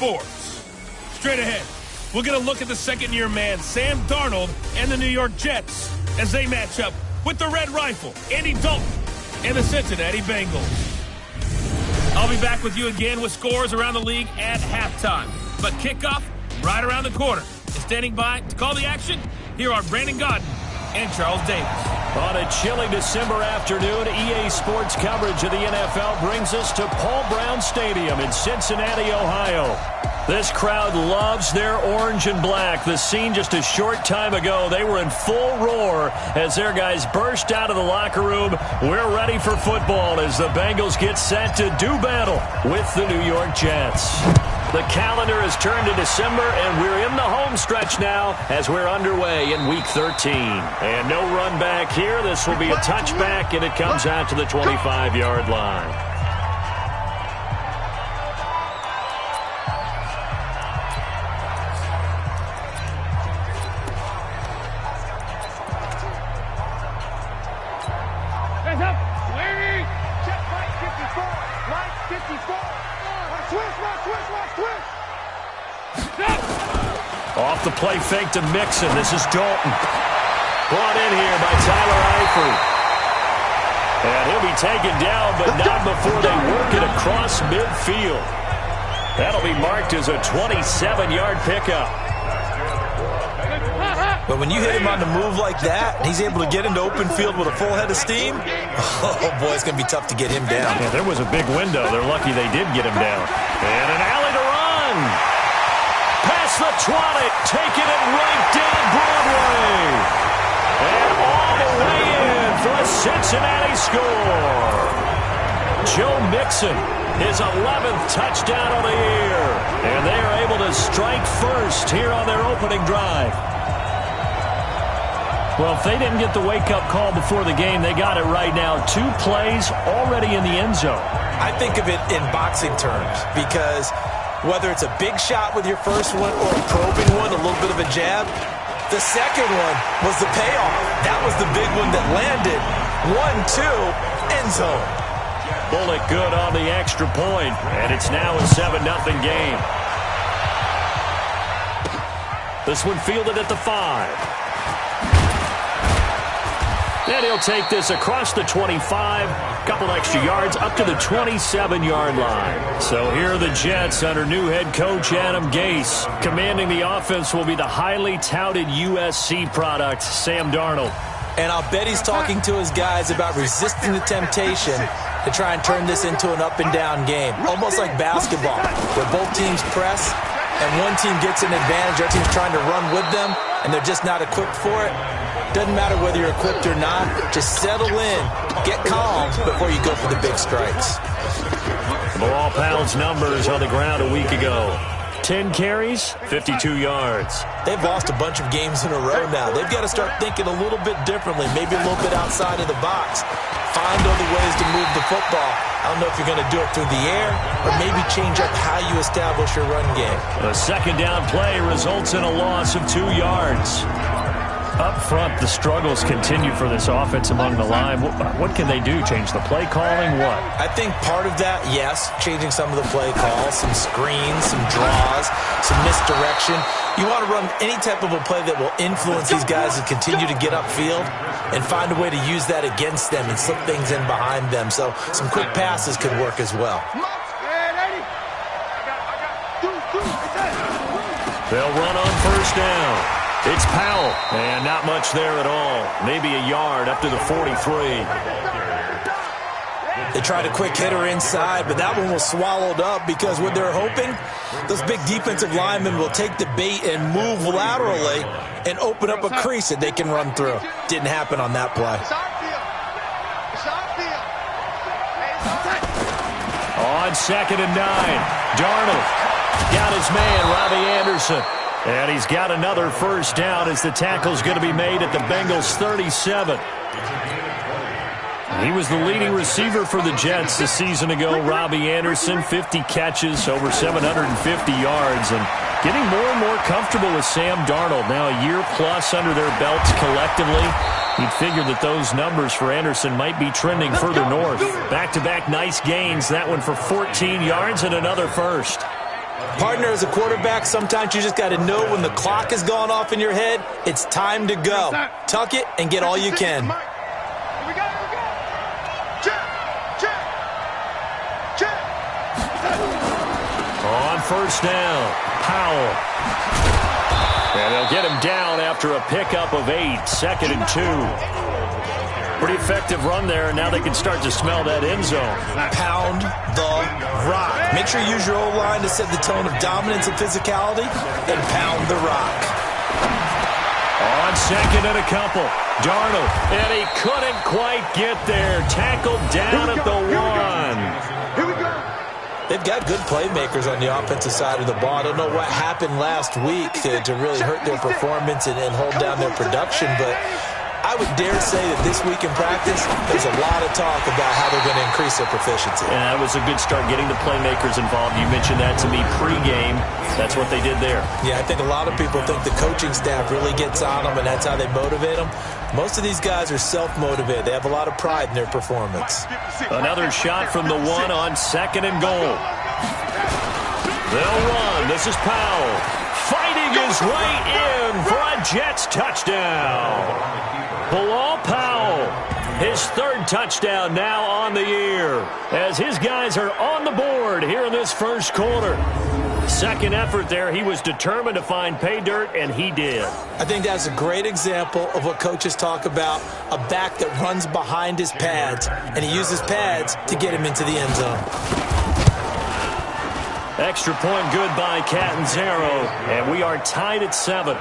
Sports. Straight ahead, we'll get a look at the second-year man, Sam Darnold, and the New York Jets as they match up with the Red Rifle, Andy Dalton, and the Cincinnati Bengals. I'll be back with you again with scores around the league at halftime. But kickoff right around the corner. And standing by to call the action, here are Brandon Godden and Charles Davis. On a chilly December afternoon, EA Sports coverage of the NFL brings us to Paul Brown Stadium in Cincinnati, Ohio. This crowd loves their orange and black. The scene just a short time ago, they were in full roar as their guys burst out of the locker room. We're ready for football as the Bengals get set to do battle with the New York Jets. The calendar has turned to December, and we're in the home stretch now as we're underway in Week 13. And no run back here. This will be a touchback, and it comes out to the 25-yard line. Off the play fake to Mixon. This is Dalton. Brought in here by Tyler Eifert. And he'll be taken down, but not before they work it across midfield. That'll be marked as a 27-yard pickup. But when you hit him on the move like that, and he's able to get into open field with a full head of steam, oh boy, it's going to be tough to get him down. Yeah, there was a big window. They're lucky they did get him down. And an alley to run. Past the 20, taking it right down Broadway. And all the way in for a Cincinnati score. Joe Mixon, his 11th touchdown of the year. And they are able to strike first here on their opening drive. Well, if they didn't get the wake-up call before the game, they got it right now. 2 plays already in the end zone. I think of it in boxing terms because whether it's a big shot with your first one or a probing one, a little bit of a jab, the second one was the payoff. That was the big one that landed. 1-2, end zone. Bullet good on the extra point, and it's now a 7-0 game. This one fielded at the 5. And he'll take this across the 25, couple extra yards up to the 27-yard line. So here are the Jets under new head coach Adam Gase. Commanding the offense will be the highly touted USC product, Sam Darnold. And I'll bet he's talking to his guys about resisting the temptation to try and turn this into an up-and-down game, almost like basketball, where both teams press and one team gets an advantage, our team's trying to run with them, and they're just not equipped for it. Doesn't matter whether you're equipped or not. Just settle in, get calm before you go for the big strikes. Bilal Powell's numbers on the ground a week ago. 10 carries, 52 yards. They've lost a bunch of games in a row now. They've got to start thinking a little bit differently, maybe a little bit outside of the box. Find other ways to move the football. I don't know if you're going to do it through the air or maybe change up how you establish your run game. A second down play results in a loss of 2 yards. Up front, the struggles continue for this offense among the line. What can they do? Change the play calling? What? I think part of that, yes, changing some of the play calls, some screens, some draws, some misdirection. You want to run any type of a play that will influence these guys to continue to get upfield and find a way to use that against them and slip things in behind them. So some quick passes could work as well. They'll run on first down. It's Powell, and not much there at all. Maybe a yard up to the 43. They tried a quick hitter inside, but that one was swallowed up because what they're hoping, those big defensive linemen will take the bait and move laterally and open up a crease that they can run through. Didn't happen on that play. On 2nd and 9, Darnold got his man, Robbie Anderson. And he's got another first down as the tackle's going to be made at the Bengals' 37. He was the leading receiver for the Jets a season ago. Robbie Anderson, 50 catches, over 750 yards, and getting more and more comfortable with Sam Darnold. Now a year plus under their belts collectively. You'd figure that those numbers for Anderson might be trending further north. Back-to-back nice gains, that one for 14 yards and another first. Partner, as a quarterback, sometimes you just got to know when the clock has gone off in your head, it's time to go. Tuck it and get all you can. On first down, Powell. And they'll get him down after a pickup of 8, 2nd and 2. Pretty effective run there, and now they can start to smell that end zone. Pound the rock. Make sure you use your O-line to set the tone of dominance and physicality, and pound the rock. On 2nd and a couple, Darnold, and he couldn't quite get there. Tackled down at the 1. Here we go. They've got good playmakers on the offensive side of the ball. I don't know what happened last week to really hurt their performance and hold down their production, but I would dare say that this week in practice, there's a lot of talk about how they're going to increase their proficiency. And that was a good start, getting the playmakers involved. You mentioned that to me pregame. That's what they did there. Yeah, I think a lot of people think the coaching staff really gets on them, and that's how they motivate them. Most of these guys are self-motivated. They have a lot of pride in their performance. Another shot from the 1 on 2nd and goal. They'll run. This is Powell, fighting his way in for a Jets touchdown. Bilal Powell, his 3rd touchdown now on the year, as his guys are on the board here in this first quarter. Second effort there, he was determined to find pay dirt, and he did. I think that's a great example of what coaches talk about, a back that runs behind his pads, and he uses pads to get him into the end zone. Extra point good by Catanzaro, and we are tied at 7.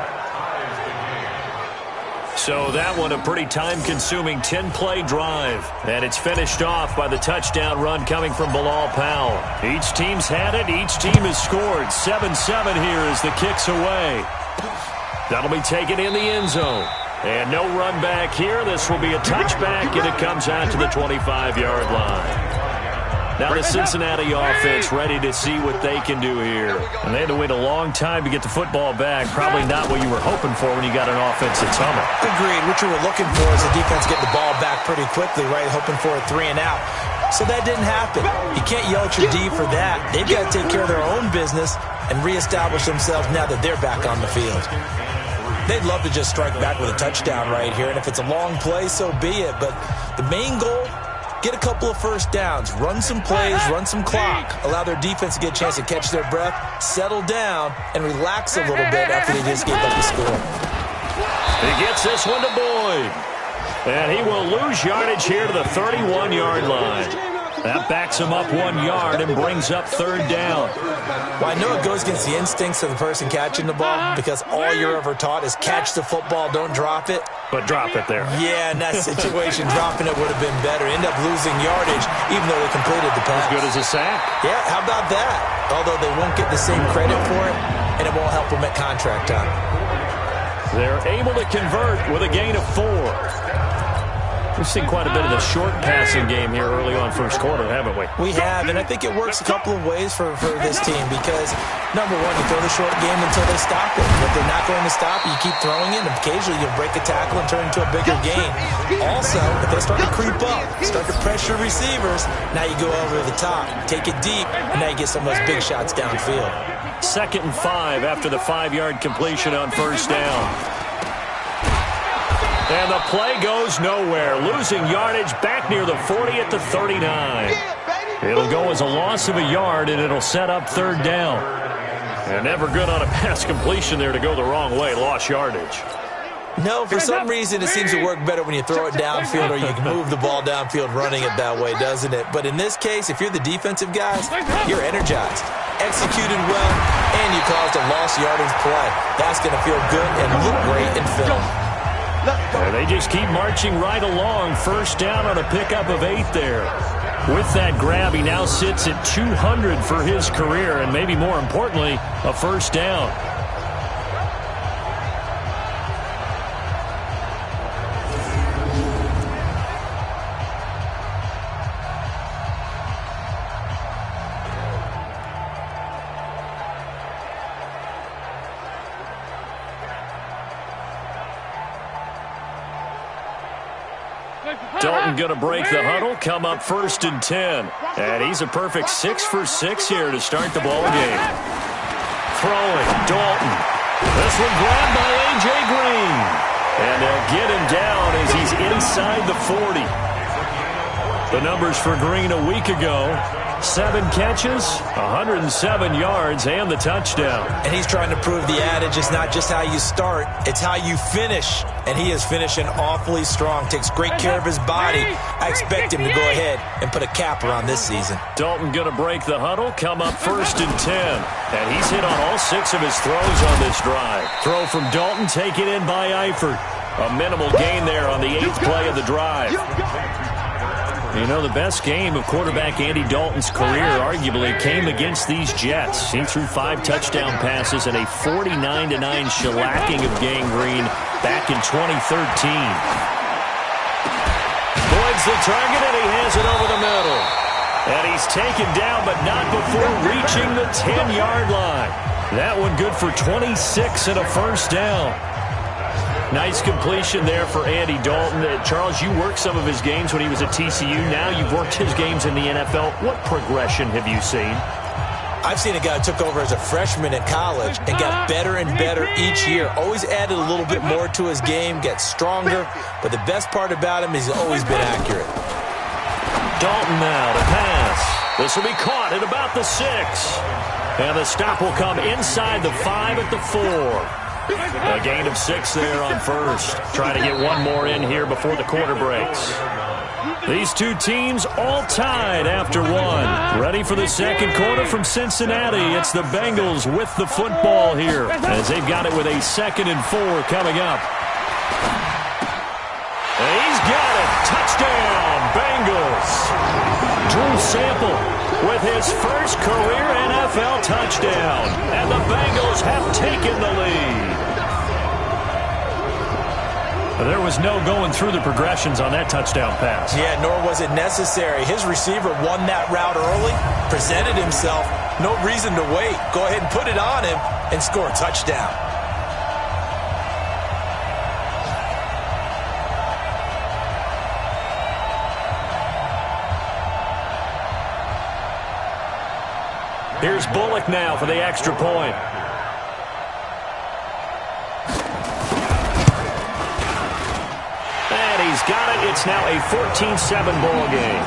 So that one a pretty time-consuming 10-play drive. And it's finished off by the touchdown run coming from Bilal Powell. Each team's had it. Each team has scored. 7-7 here as the kick's away. That'll be taken in the end zone. And no run back here. This will be a touchback, and it comes out to the 25-yard line. Now the Cincinnati offense ready to see what they can do here. And they had to wait a long time to get the football back. Probably not what you were hoping for when you got an offense that's humming. Agreed. What you were looking for is the defense getting the ball back pretty quickly, right? Hoping for a 3 and out. So that didn't happen. You can't yell at your D for that. They've got to take care of their own business and reestablish themselves now that they're back on the field. They'd love to just strike back with a touchdown right here. And if it's a long play, so be it. But the main goal, get a couple of first downs, run some plays, run some clock, allow their defense to get a chance to catch their breath, settle down, and relax a little bit after they just gave up the score. He gets this one to Boyd. And he will lose yardage here to the 31-yard line. That backs him up 1 yard and brings up 3rd down. Well, I know it goes against the instincts of the person catching the ball because all you're ever taught is catch the football, don't drop it. But drop it there. Yeah, in that situation, dropping it would have been better. End up losing yardage even though they completed the pass. As good as a sack. Yeah, how about that? Although they won't get the same credit for it, and it won't help them at contract time. They're able to convert with a gain of 4. We've seen quite a bit of the short passing game here early on first quarter, haven't we? We have, and I think it works a couple of ways for this team because, number one, you throw the short game until they stop it. If they're not going to stop it, you keep throwing it, and occasionally you'll break a tackle and turn it into a bigger gain. Also, if they start to creep up, start to pressure receivers, now you go over the top, take it deep, and now you get some of those big shots downfield. 2nd and 5 after the 5-yard completion on first down. And the play goes nowhere. Losing yardage back near the 40 at the 39. It'll go as a loss of a yard, and it'll set up 3rd down. And never good on a pass completion there to go the wrong way. Lost yardage. No, for some reason it seems to work better when you throw it downfield or you can move the ball downfield running it that way, doesn't it? But in this case, if you're the defensive guys, you're energized, executed well, and you caused a lost yardage play. That's going to feel good and look great in film. And they just keep marching right along. First down on a pickup of 8 there. With that grab, he now sits at 200 for his career, and maybe more importantly, a first down. Dalton going to break the huddle, come up 1st and 10. And he's a perfect 6 for 6 here to start the ball game. throwing. Dalton. This one grabbed by A.J. Green. And they'll get him down as he's inside the 40. The numbers for Green a week ago: 7 catches, 107 yards, and the touchdown. And he's trying to prove the adage is not just how you start, it's how you finish. And he is finishing awfully strong, takes great care of his body. I expect him to go ahead and put a capper on this season. Dalton going to break the huddle, come up 1st and 10. And he's hit on all 6 of his throws on this drive. Throw from Dalton, taken in by Eifert. A minimal gain there on the 8th play of the drive. You know, the best game of quarterback Andy Dalton's career arguably came against these Jets. He threw 5 touchdown passes and a 49-9 shellacking of Gang Green back in 2013. Boyd's the target, and he has it over the middle. And he's taken down, but not before reaching the 10-yard line. That one good for 26 and a first down. Nice completion there for Andy Dalton. Charles, you worked some of his games when he was at TCU. Now you've worked his games in the NFL. What progression have you seen? I've seen a guy who took over as a freshman in college and got better and better each year. Always added a little bit more to his game, gets stronger. But the best part about him is he's always been accurate. Dalton now to pass. This will be caught at about the 6. And the stop will come inside the 5 at the 4. A gain of 6 there on first. Trying to get one more in here before the quarter breaks. These two teams all tied after 1. Ready for the second quarter from Cincinnati. It's the Bengals with the football here as they've got it with a 2nd and 4 coming up. And he's got it. Touchdown, Bengals. Drew Sample with his first career NFL touchdown. And the Bengals have taken the lead. There was no going through the progressions on that touchdown pass. Yeah, nor was it necessary. His receiver won that route early, presented himself. No reason to wait. Go ahead and put it on him and score a touchdown. Here's Bullock now for the extra point. And he's got it. It's now a 14-7 ball game.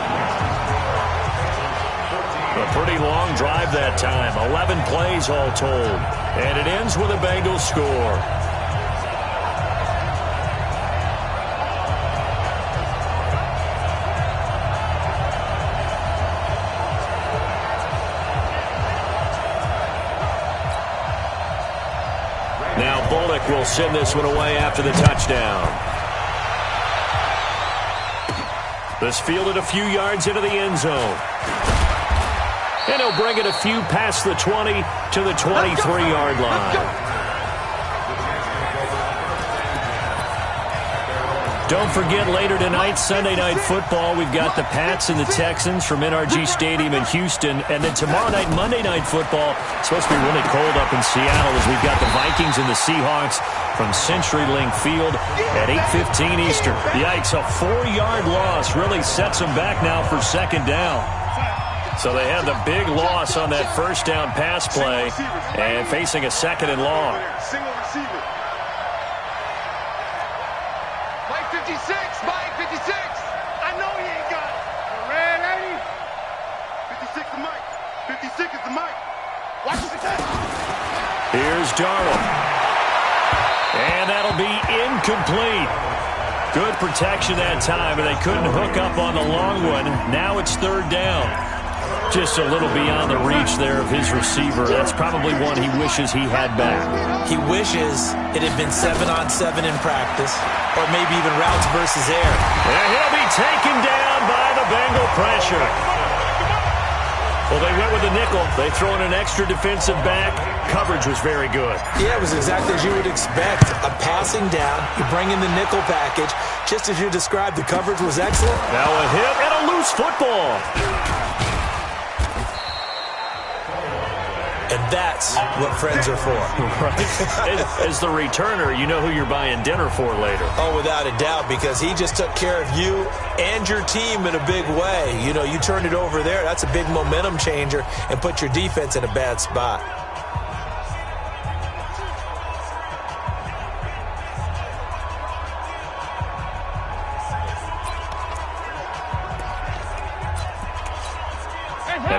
A pretty long drive that time. 11 plays all told. And it ends with a Bengals score. Now Bullock will send this one away after the touchdown. This fielded a few yards into the end zone. And he'll bring it a few past the 20 to the 23-yard line. Don't forget, later tonight, Sunday Night Football, we've got the Pats and the Texans from NRG Stadium in Houston. And then tomorrow night, Monday Night Football, it's supposed to be really cold up in Seattle as we've got the Vikings and the Seahawks from CenturyLink Field at 8:15 Eastern. Yikes, a 4-yard loss really sets them back now for second down. So they had the big loss on that first down pass play and facing a second and long. Single receiver. Mike 56, Mike 56. I know he ain't got it. Red 80. 56 the Mike. 56 is the Mike. Watch the catch. Here's Darnold. And that'll be incomplete. Good protection that time, and they couldn't hook up on the long one. Now it's third down. Just a little beyond the reach there of his receiver. That's probably one he wishes he had back. He wishes it had been 7-on-7 in practice, or maybe even routes versus air. And he'll be taken down by the Bengal pressure. Well, they went with the nickel. They throw in an extra defensive back. Coverage was very good. Yeah, it was exactly as you would expect. A passing down, you bring in the nickel package. Just as you described, the coverage was excellent. Now a hit and a loose football. And that's what friends are for. Right. As the returner, you know who you're buying dinner for later. Oh, without a doubt, because he just took care of you and your team in a big way. You know, you turned it over there. That's a big momentum changer and put your defense in a bad spot.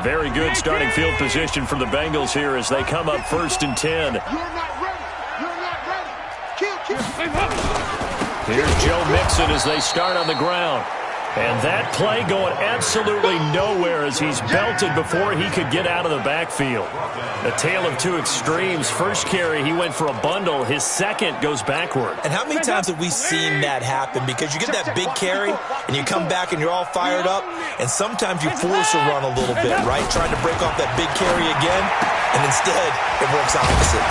Very good starting field position for the Bengals here as they come up 1st and 10. You're not ready. You're not ready. Kill. Here's Joe Mixon as they start on the ground. And that play going absolutely nowhere as he's belted before he could get out of the backfield. A tale of two extremes. First carry, he went for a bundle. His second goes backward. And how many times have we seen that happen? Because you get that big carry, and you come back and you're all fired up, and sometimes you force a run a little bit, right? Trying to break off that big carry again, and instead it works opposite.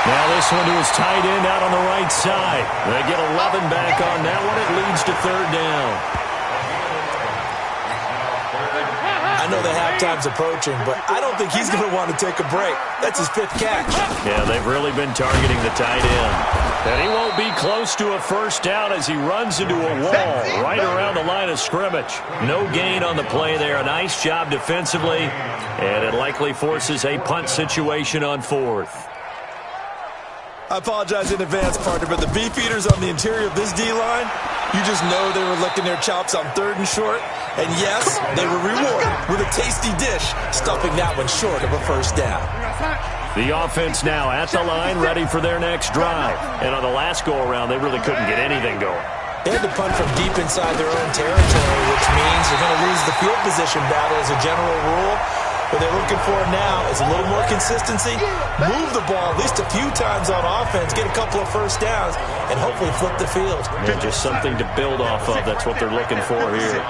Now this one to his tight end out on the right side. They get 11 back on that one. It leads to 3rd down. I know the halftime's approaching, but I don't think he's going to want to take a break. That's his 5th catch. Yeah, they've really been targeting the tight end. And he won't be close to a 1st down as he runs into a wall right around the line of scrimmage. No gain on the play there. A nice job defensively, and it likely forces a punt situation on 4th. I apologize in advance, partner, but the beefeaters on the interior of this D-line, you just know they were licking their chops on 3rd and short. And yes, they were rewarded with a tasty dish, stuffing that one short of a 1st down. The offense now at the line, ready for their next drive. And on the last go-around, they really couldn't get anything going. They had to punt from deep inside their own territory, which means they're going to lose the field position battle as a general rule. What they're looking for now is a little more consistency, move the ball at least a few times on offense, get a couple of 1st downs, and hopefully flip the field. Yeah, just something to build off of. That's what they're looking for here.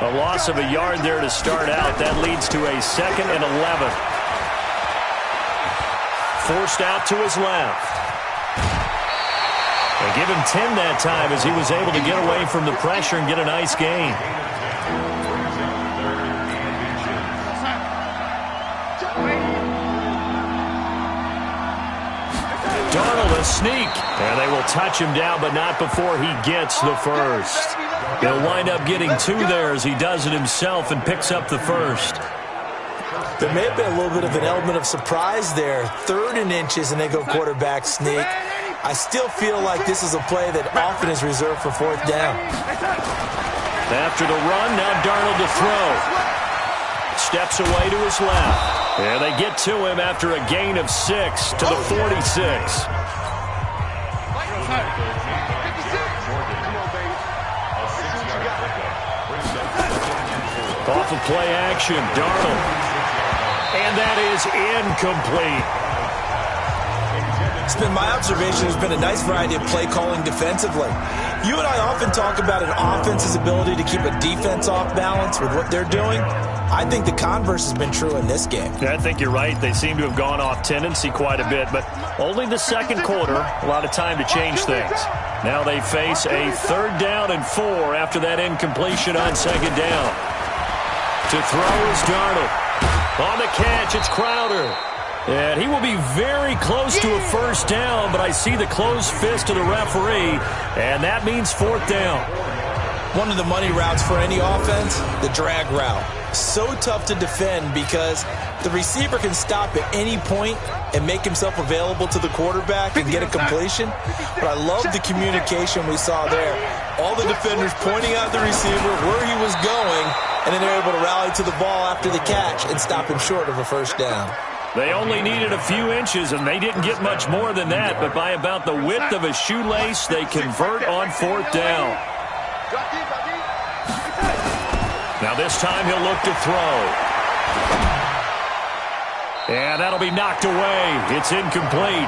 A loss of a yard there to start out. That leads to a 2nd and 11. Forced out to his left. They give him 10 that time as he was able to get away from the pressure and get a nice gain. Darnold a sneak, and they will touch him down, but not before he gets the 1st. He'll wind up getting 2 there as he does it himself and picks up the 1st. There may have been a little bit of an element of surprise there. 3rd and inches, and they go quarterback sneak. I still feel like this is a play that often is reserved for 4th down. After the run, now Darnold to throw. Steps away to his left. And they get to him after a gain of 6 to the 46. Off of play action, Darnold. And that is incomplete. It's been my observation there's been a nice variety of play calling defensively. You and I often talk about an offense's ability to keep a defense off balance with what they're doing. I think the converse has been true in this game. Yeah, I think you're right. They seem to have gone off tendency quite a bit, but only the 2nd quarter, a lot of time to change things. Now they face a 3rd down and 4 after that incompletion on 2nd down. To throw is Darnold. On the catch, it's Crowder. And he will be very close to a 1st down, but I see the closed fist of the referee, and that means 4th down. One of the money routes for any offense, the drag route. So tough to defend because the receiver can stop at any point and make himself available to the quarterback and get a completion. But I love the communication we saw there. All the defenders pointing out the receiver where he was going, and then they're able to rally to the ball after the catch and stop him short of a 1st down. They only needed a few inches, and they didn't get much more than that, but by about the width of a shoelace, they convert on 4th down. Now this time he'll look to throw. And that'll be knocked away. It's incomplete.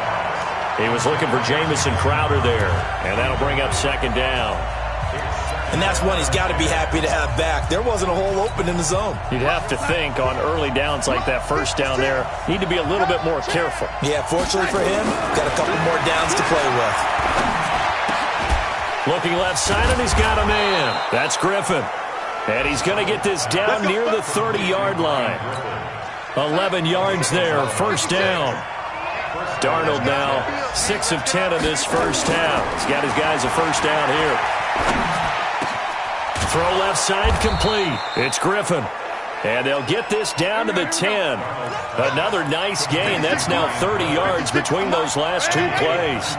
He was looking for Jamison Crowder there, and that'll bring up 2nd down. And that's one he's got to be happy to have back. There wasn't a hole open in the zone. You'd have to think on early downs like that 1st down there, need to be a little bit more careful. Yeah, fortunately for him, got a couple more downs to play with. Looking left side, and he's got a man. That's Griffin. And he's going to get this down near the 30-yard line. 11 yards there, 1st down. Darnold now 6 of 10 in this 1st half. He's got his guys a 1st down here. Throw left side complete. It's Griffin. And they'll get this down to the 10. Another nice gain. That's now 30 yards between those last 2 plays.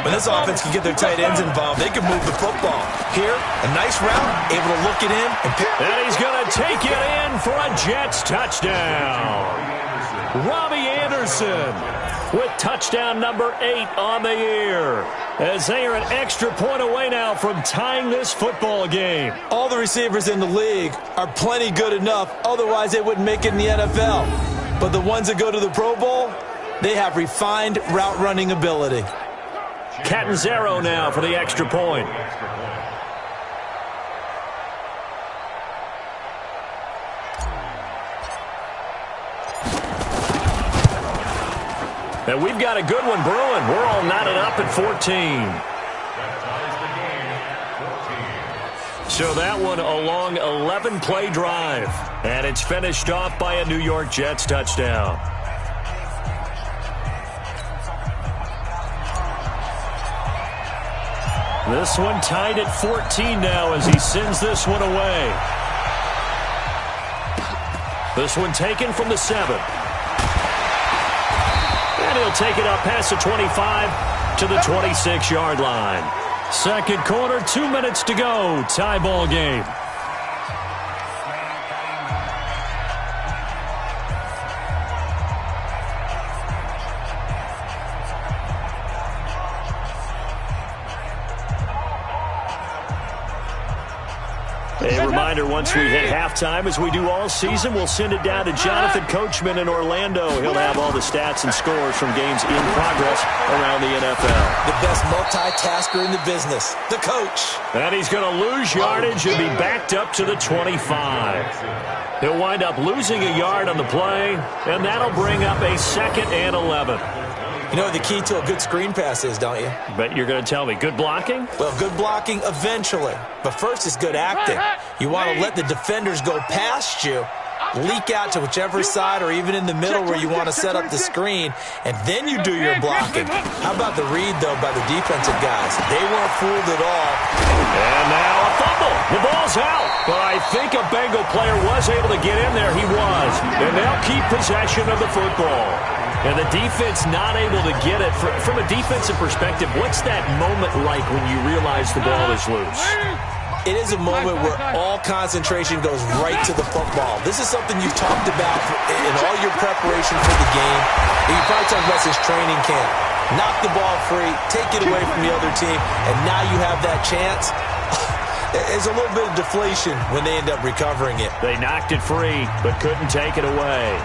When this offense can get their tight ends involved, they can move the football. Here, a nice route, able to look it in. And he's going to take it in for a Jets touchdown. Robbie Anderson with touchdown number 8 on the year, as they are an extra point away now from tying this football game. All the receivers in the league are plenty good enough, otherwise they wouldn't make it in the NFL. But the ones that go to the Pro Bowl, they have refined route running ability. Catanzaro now for the extra point. And we've got a good one brewing. We're all knotted up at 14. So that one a long 11-play drive. And it's finished off by a New York Jets touchdown. This one tied at 14 now as he sends this one away. This one taken from the 7. And he'll take it up past the 25 to the 26-yard line. Second quarter, 2 minutes to go. Tie ball game. A reminder, once we hit halftime, as we do all season, we'll send it down to Jonathan Coachman in Orlando. He'll have all the stats and scores from games in progress around the NFL. The best multitasker in the business, the coach. And he's going to lose yardage and be backed up to the 25. He'll wind up losing a yard on the play, and that'll bring up a 2nd and 11. You know what the key to a good screen pass is, don't you? But you're going to tell me, good blocking? Well, good blocking eventually. But first is good acting. You want to let the defenders go past you, leak out to whichever side or even in the middle where you want to set up the screen, and then you do your blocking. How about the read, though, by the defensive guys? They weren't fooled at all. And now a fumble. The ball's out. But I think a Bengal player was able to get in there. He was. And they'll keep possession of the football. And the defense not able to get it. From a defensive perspective, what's that moment like when you realize the ball is loose? It is a moment where all concentration goes right to the football. This is something you've talked about in all your preparation for the game. And you probably talked about since training camp. Knock the ball free, take it away from the other team, and now you have that chance. There's a little bit of deflation when they end up recovering it. They knocked it free, but couldn't take it away.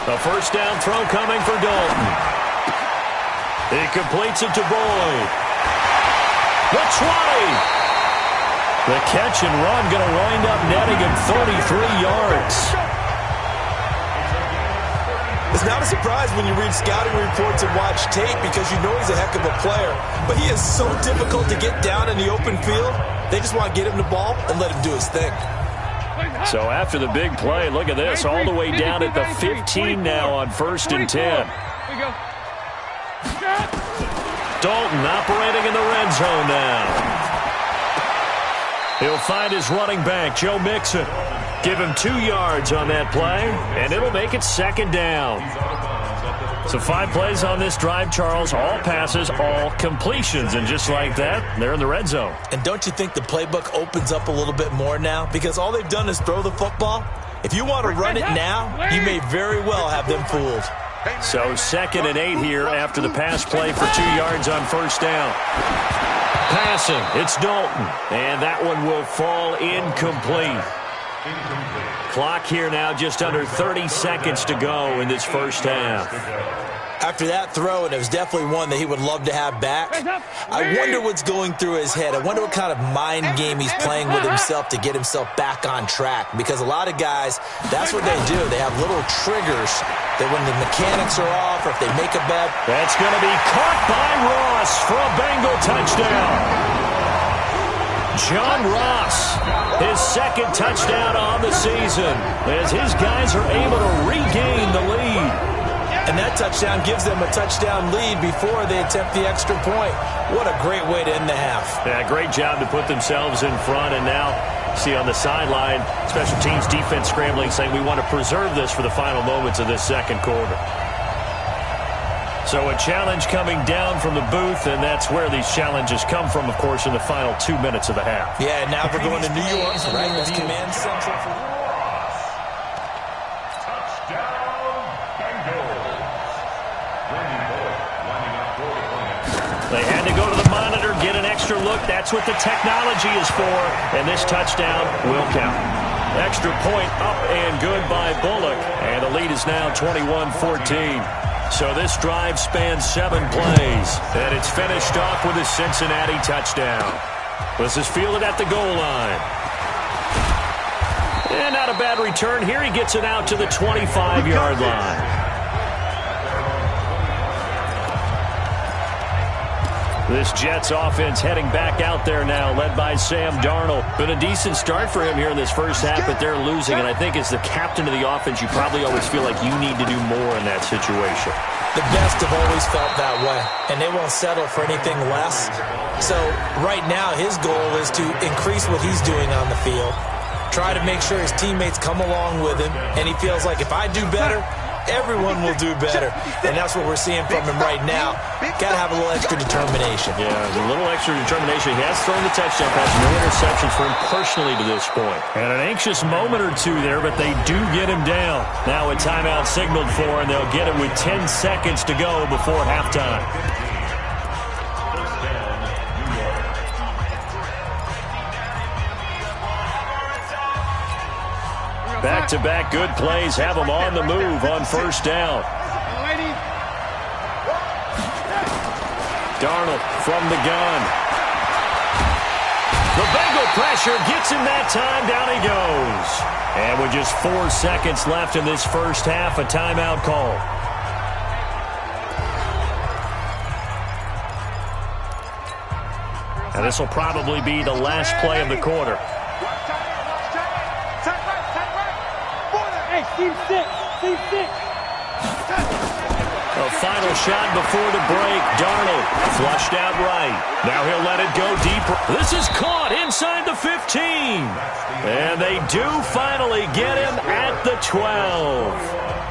A first down throw coming for Dalton. He completes it to Boyd. The 20. The catch and run going to wind up netting him 33 yards. It's not a surprise when you read scouting reports and watch tape because you know he's a heck of a player. But he is so difficult to get down in the open field. They just want to get him the ball and let him do his thing. So after the big play, look at this, all the way down at the 15 now on 1st and 10. Dalton operating in the red zone now. He'll find his running back, Joe Mixon. Give him 2 yards on that play, and it'll make it 2nd down. So 5 plays on this drive, Charles. All passes, all completions. And just like that, they're in the red zone. And don't you think the playbook opens up a little bit more now? Because all they've done is throw the football. If you want to run it now, you may very well have them fooled. So 2nd and 8 here after the pass play for 2 yards on 1st down. Passing, it's Dalton. And that one will fall incomplete. Clock here now just under 30 seconds to go in this first half. After that throw, and it was definitely one that he would love to have back, I wonder what's going through his head. I wonder what kind of mind game he's playing with himself to get himself back on track. Because a lot of guys, that's what they do. They have little triggers that when the mechanics are off or if they make a bet. That's going to be caught by Ross for a Bengal touchdown. John Ross, his 2nd touchdown on the season, as his guys are able to regain the lead. And that touchdown gives them a touchdown lead before they attempt the extra point. What a great way to end the half. Yeah, great job to put themselves in front. And now, see on the sideline, special teams defense scrambling, saying we want to preserve this for the final moments of this second quarter. So a challenge coming down from the booth, and that's where these challenges come from, of course, in the final 2 minutes of the half. Yeah, now we're going to New York, right? That's command central for They had to go to the monitor, get an extra look. That's what the technology is for, and this touchdown will count. Extra point up and good by Bullock, and the lead is now 21-14. So this drive spans 7 plays, and it's finished off with a Cincinnati touchdown. This is fielded at the goal line. And not a bad return here. He gets it out to the 25-yard line. This Jets offense heading back out there now, led by Sam Darnold. Been a decent start for him here in this first half, but they're losing. And I think as the captain of the offense, you probably always feel like you need to do more in that situation. The best have always felt that way, and they won't settle for anything less. So right now his goal is to increase what he's doing on the field, try to make sure his teammates come along with him, and he feels like if I do better, everyone will do better. And that's what we're seeing from him right now. Got to have a little extra determination. Yeah, a little extra determination. He has thrown the touchdown pass. No interceptions for him personally to this point. And an anxious moment or two there, but they do get him down. Now a timeout signaled for, and they'll get it with 10 seconds to go before halftime. Back-to-back good plays have them on the move on first down. Darnold from the gun. The Bengal pressure gets him that time. Down he goes. And with just 4 seconds left in this first half, a timeout call. And this will probably be the last play of the quarter. A final shot before the break. Darnold flushed out right. Now he'll let it go deeper. This is caught inside the 15. And they do finally get him at the 12.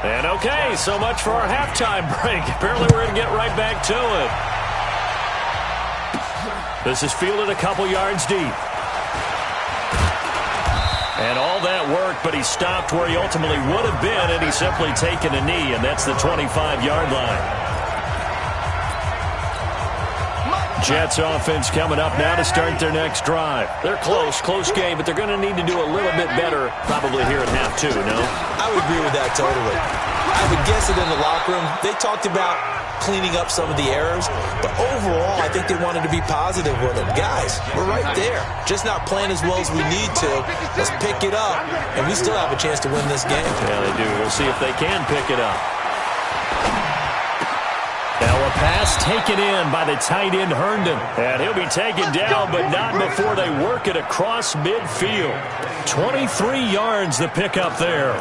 And okay, so much for our halftime break. Apparently we're going to get right back to it. This is fielded a couple yards deep. And all that work, but he stopped where he ultimately would have been, and he's simply taken a knee, and that's the 25-yard line. Jets offense coming up now to start their next drive. They're close game, but they're going to need to do a little bit better probably here at half 2, no? I would agree with that totally. I would guess it in the locker room. They talked about cleaning up some of the errors, but overall, I think they wanted to be positive with them. Guys, we're right there. Just not playing as well as we need to. Let's pick it up, and we still have a chance to win this game. Yeah, they do. We'll see if they can pick it up. Now a pass taken in by the tight end Herndon. And he'll be taken down, but not before they work it across midfield. 23 yards the pickup there.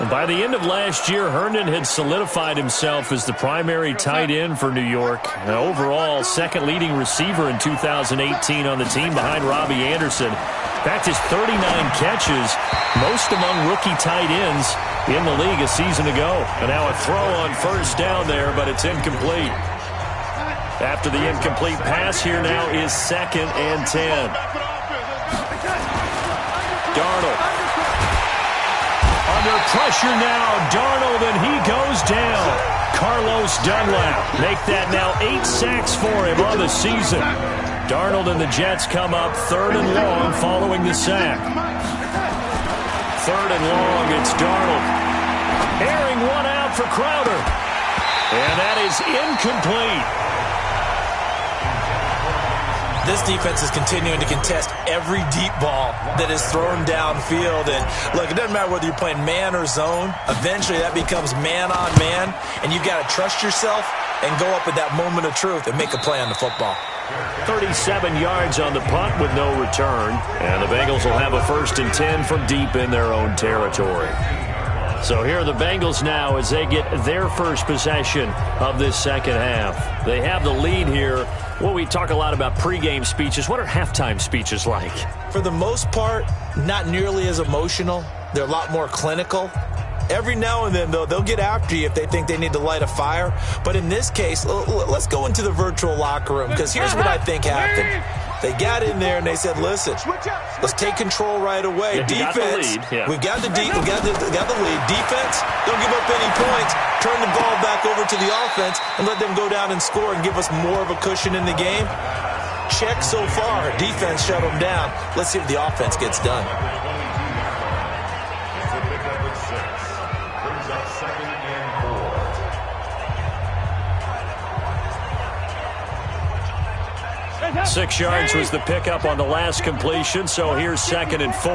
And by the end of last year, Herndon had solidified himself as the primary tight end for New York. And overall, second leading receiver in 2018 on the team behind Robbie Anderson. In fact, his 39 catches, most among rookie tight ends in the league a season ago. And now a throw on first down there, but it's incomplete. After the incomplete pass, here now is 2nd and 10. Darnold. Under pressure now, Darnold, and he goes down. Carlos Dunlap make that now 8 sacks for him on the season. Darnold and the Jets come up 3rd and long following the sack. 3rd and long, it's Darnold. Airing one out for Crowder. And that is incomplete. This defense is continuing to contest every deep ball that is thrown downfield. And look, it doesn't matter whether you're playing man or zone. Eventually that becomes man on man. And you've got to trust yourself and go up at that moment of truth and make a play on the football. 37 yards on the punt with no return. And the Bengals will have a 1st and 10 from deep in their own territory. So here are the Bengals now as they get their first possession of this second half. They have the lead here. Well, we talk a lot about pregame speeches. What are halftime speeches like? For the most part, not nearly as emotional. They're a lot more clinical. Every now and then, though, they'll get after you if they think they need to light a fire. But in this case, let's go into the virtual locker room, because here's what I think happened. They got in there and they said, listen, let's take control right away. Defense, we've got the lead. Defense, don't give up any points. Turn the ball back over to the offense and let them go down and score and give us more of a cushion in the game. Check so far. Defense shut them down. Let's see if the offense gets done. Brings up 2nd and 4. 6 yards was the pickup on the last completion, so here's 2nd and 4.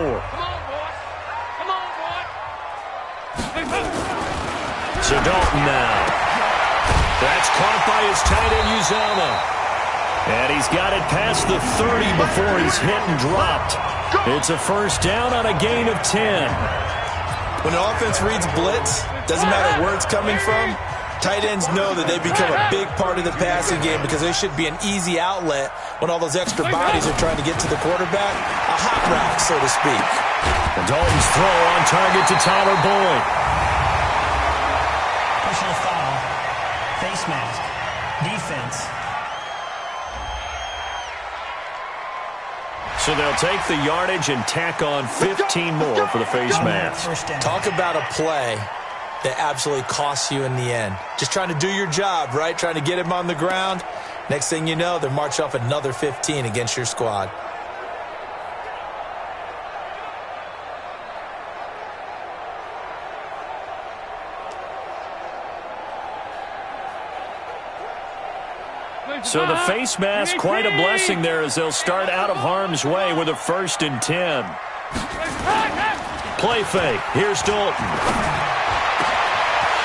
So Dalton now. That's caught by his tight end, Uzama. And he's got it past the 30 before he's hit and dropped. It's a first down on a gain of 10. When an offense reads blitz, doesn't matter where it's coming from, tight ends know that they become a big part of the passing game because they should be an easy outlet when all those extra bodies are trying to get to the quarterback. A hot route, so to speak. And Dalton's throw on target to Tyler Boyd. Personal foul. Face mask. Defense. So they'll take the yardage and tack on 15 more for the face mask. Talk about a play that absolutely costs you in the end. Just trying to do your job, right? Trying to get him on the ground. Next thing you know, they're marching off another 15 against your squad. So the face mask, quite a blessing there as they'll start out of harm's way with a 1st and 10. Play fake. Here's Dalton.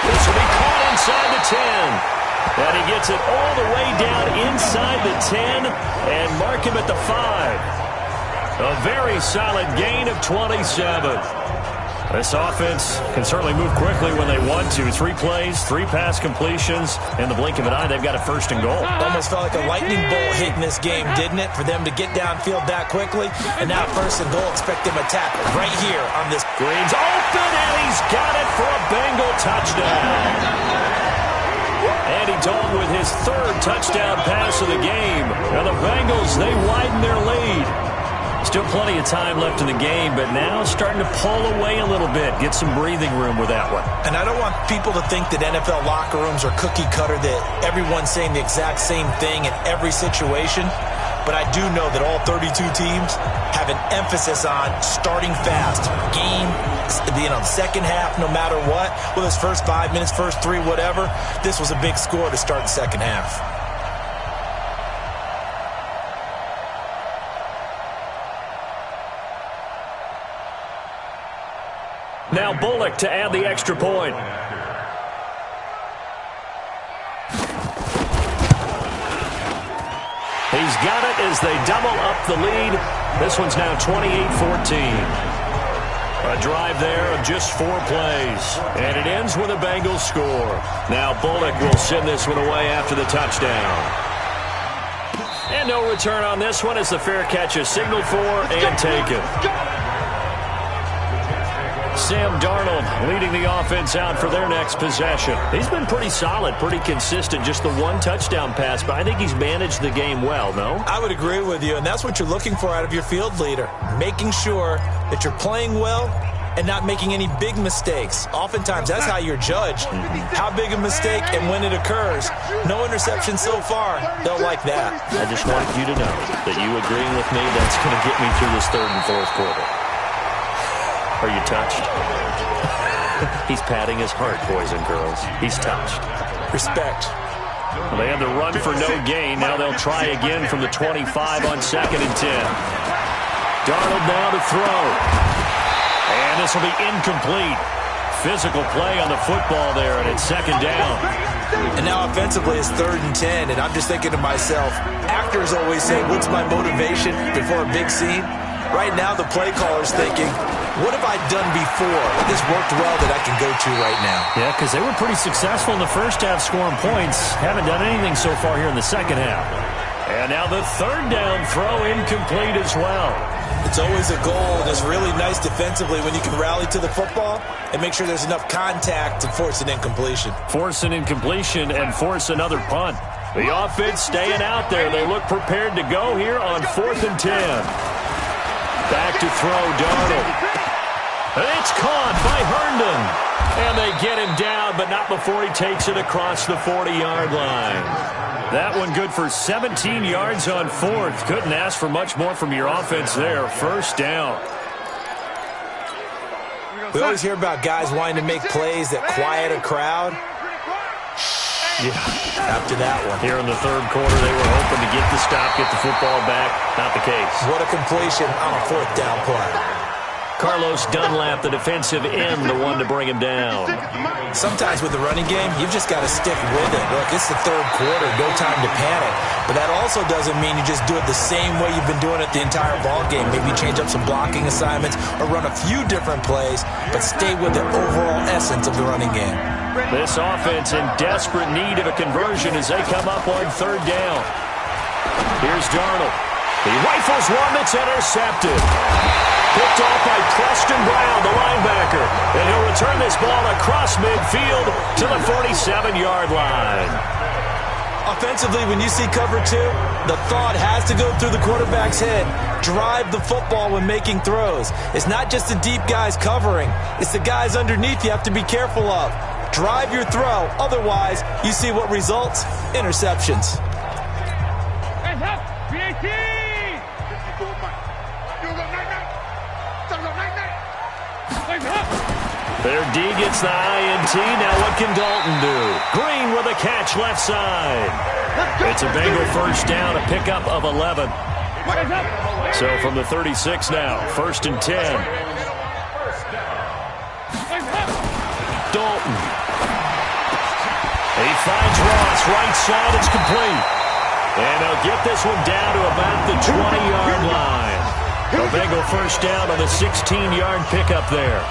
This will be caught inside the 10. And he gets it all the way down inside the 10 and mark him at the 5. A very solid gain of 27. This offense can certainly move quickly when they want to. 3 plays, 3 pass completions. In the blink of an eye, they've got a 1st and goal. Almost felt like a lightning bolt hit in this game, didn't it? For them to get downfield that quickly. And now 1st and goal, expect them to tackle right here on this. Green's open, and he's got it for a Bengal touchdown. Andy Dalton with his 3rd touchdown pass of the game. And the Bengals, they widen their lead. Still plenty of time left in the game, but now starting to pull away a little bit. Get some breathing room with that one. And I don't want people to think that NFL locker rooms are cookie cutter, that everyone's saying the exact same thing in every situation. But I do know that all 32 teams have an emphasis on starting fast. Game, second half, no matter what. Whether it's first 5 minutes, first 3, whatever. This was a big score to start the second half. Now Bullock to add the extra point. He's got it as they double up the lead. This one's now 28-14. A drive there of just 4 plays. And it ends with a Bengals score. Now Bullock will send this one away after the touchdown. And no return on this one as the fair catch is signaled for and taken. Sam Darnold leading the offense out for their next possession. He's been pretty solid, pretty consistent, just the 1 touchdown pass, but I think he's managed the game well, no? I would agree with you, and that's what you're looking for out of your field leader, making sure that you're playing well and not making any big mistakes. Oftentimes, that's how you're judged. How big a mistake and when it occurs. No interception so far. Don't like that. I just want you to know that you agreeing with me, that's going to get me through this 3rd and 4th quarter. Are you touched? He's patting his heart, boys and girls. He's touched. Respect. Well, they had the run for no gain. Now they'll try again from the 25 on 2nd and 10. Darnold now to throw. And this will be incomplete. Physical play on the football there, and it's 2nd down. And now offensively it's 3rd and 10, and I'm just thinking to myself, actors always say, what's my motivation before a big scene? Right now, the play caller's thinking, what have I done before? This worked well that I can go to right now. Yeah, because they were pretty successful in the first half scoring points. Haven't done anything so far here in the second half. And now the third down throw incomplete as well. It's always a goal, and it's really nice defensively when you can rally to the football and make sure there's enough contact to force an incompletion. Force an incompletion and force another punt. The offense staying out there. They look prepared to go here on 4th and 10. Back to throw, Darnold. It's caught by Herndon. And they get him down, but not before he takes it across the 40-yard line. That one good for 17 yards on 4th. Couldn't ask for much more from your offense there. First down. We always hear about guys wanting to make plays that quiet a crowd. Yeah. After that one. Here in the third quarter, they were hoping to get the stop, get the football back. Not the case. What a completion on a 4th down play. Carlos Dunlap, the defensive end, the one to bring him down. Sometimes with the running game, you've just got to stick with it. Look, it's the third quarter, no time to panic. But that also doesn't mean you just do it the same way you've been doing it the entire ball game. Maybe change up some blocking assignments or run a few different plays, but stay with the overall essence of the running game. This offense in desperate need of a conversion as they come up on 3rd down. Here's Darnold. He rifles one that's intercepted. Picked off by Preston Brown, the linebacker. And he'll return this ball across midfield to the 47-yard line. Offensively, when you see cover 2, the thought has to go through the quarterback's head. Drive the football when making throws. It's not just the deep guys covering. It's the guys underneath you have to be careful of. Drive your throw. Otherwise, you see what results? Interceptions. Hands up! PAT! 54 Mike. You go night-night. Their D gets the INT. Now what can Dalton do? Green with a catch left side. It's a Bengal first down, a pickup of 11. So from the 36 now, 1st and 10. Dalton. He finds Ross, right side, it's complete. And they'll get this one down to about the 20-yard line. A Bengal first down on the 16-yard pickup there.